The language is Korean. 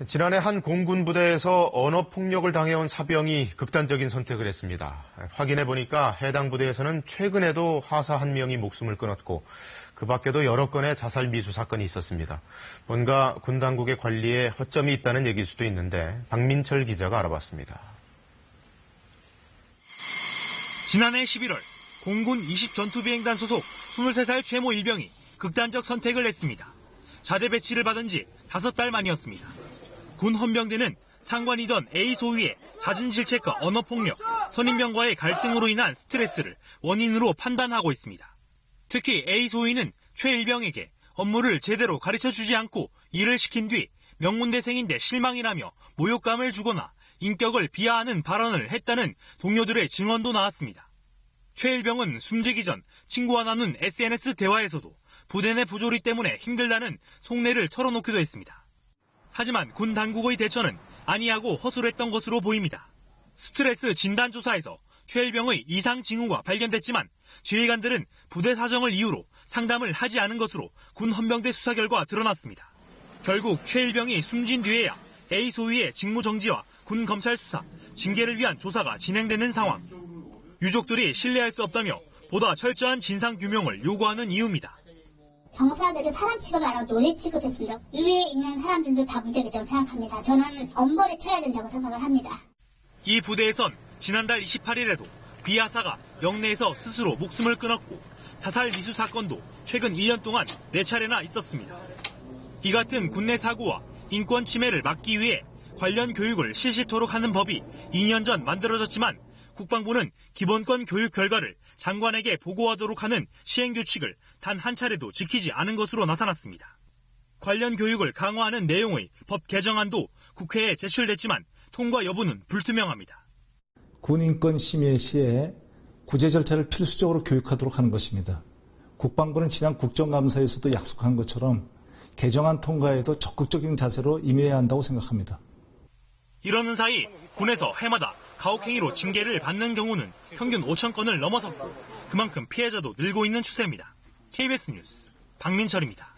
지난해 한 공군 부대에서 언어폭력을 당해온 사병이 극단적인 선택을 했습니다. 확인해보니까 해당 부대에서는 최근에도 하사 한 명이 목숨을 끊었고 그 밖에도 여러 건의 자살 미수 사건이 있었습니다. 뭔가 군 당국의 관리에 허점이 있다는 얘기일 수도 있는데 박민철 기자가 알아봤습니다. 지난해 11월 공군 20전투비행단 소속 23살 최모 일병이 극단적 선택을 했습니다. 자대 배치를 받은 지 5달 만이었습니다. 군 헌병대는 상관이던 A 소위의 잦은 질책과 언어폭력, 선임병과의 갈등으로 인한 스트레스를 원인으로 판단하고 있습니다. 특히 A 소위는 최 일병에게 업무를 제대로 가르쳐주지 않고 일을 시킨 뒤 명문대생인데 실망이라며 모욕감을 주거나 인격을 비하하는 발언을 했다는 동료들의 증언도 나왔습니다. 최 일병은 숨지기 전 친구와 나눈 SNS 대화에서도 부대 내 부조리 때문에 힘들다는 속내를 털어놓기도 했습니다. 하지만 군 당국의 대처는 아니하고 허술했던 것으로 보입니다. 스트레스 진단조사에서 최 일병의 이상 징후가 발견됐지만 지휘관들은 부대 사정을 이유로 상담을 하지 않은 것으로 군 헌병대 수사 결과 드러났습니다. 결국 최 일병이 숨진 뒤에야 A 소위의 직무 정지와 군 검찰 수사, 징계를 위한 조사가 진행되는 상황. 유족들이 신뢰할 수 없다며 보다 철저한 진상 규명을 요구하는 이유입니다. 병사들은 사람 취급이 아니라 노예 취급했습니다. 위에 있는 사람들도 다 문제가 있다고 생각합니다. 저는 엄벌에 쳐야 된다고 생각을 합니다. 이 부대에선 지난달 28일에도 비하사가 영내에서 스스로 목숨을 끊었고 자살 미수 사건도 최근 1년 동안 4차례나 있었습니다. 이 같은 군내 사고와 인권 침해를 막기 위해 관련 교육을 실시토록 하는 법이 2년 전 만들어졌지만 국방부는 기본권 교육 결과를 장관에게 보고하도록 하는 시행규칙을 단 한 차례도 지키지 않은 것으로 나타났습니다. 관련 교육을 강화하는 내용의 법 개정안도 국회에 제출됐지만 통과 여부는 불투명합니다. 군인권 심의 시에 구제 절차를 필수적으로 교육하도록 하는 것입니다. 국방부는 지난 국정감사에서도 약속한 것처럼 개정안 통과에도 적극적인 자세로 임해야 한다고 생각합니다. 이러는 사이 군에서 해마다 가혹행위로 징계를 받는 경우는 평균 5천 건을 넘어섰고 그만큼 피해자도 늘고 있는 추세입니다. KBS 뉴스 박민철입니다.